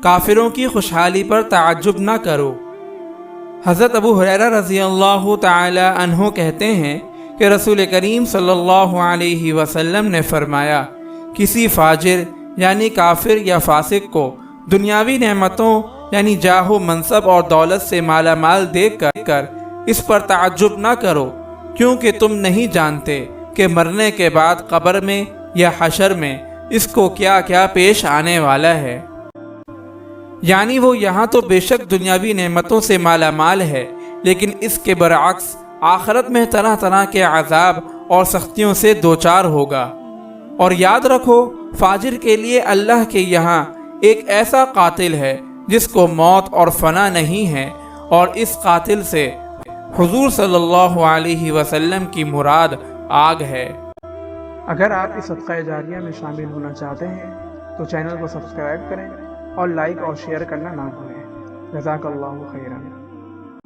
کافروں کی خوشحالی پر تعجب نہ کرو۔ حضرت ابو ہریرہ رضی اللہ تعالی عنہ کہتے ہیں کہ رسول کریم صلی اللہ علیہ وسلم نے فرمایا، کسی فاجر یعنی کافر یا فاسق کو دنیاوی نعمتوں یعنی جاہ و منصب اور دولت سے مالا مال دیکھ کر اس پر تعجب نہ کرو، کیونکہ تم نہیں جانتے کہ مرنے کے بعد قبر میں یا حشر میں اس کو کیا کیا پیش آنے والا ہے۔ یعنی وہ یہاں تو بے شک دنیاوی نعمتوں سے مالا مال ہے، لیکن اس کے برعکس آخرت میں طرح طرح کے عذاب اور سختیوں سے دوچار ہوگا۔ اور یاد رکھو، فاجر کے لیے اللہ کے یہاں ایک ایسا قاتل ہے جس کو موت اور فنا نہیں ہے، اور اس قاتل سے حضور صلی اللہ علیہ وسلم کی مراد آگ ہے۔ اگر آپ اس صدقہ جاریہ میں شامل ہونا چاہتے ہیں تو چینل کو سبسکرائب کریں اور لائک اور شیئر کرنا نہ بھولیں۔ جزاک اللہ خیرا۔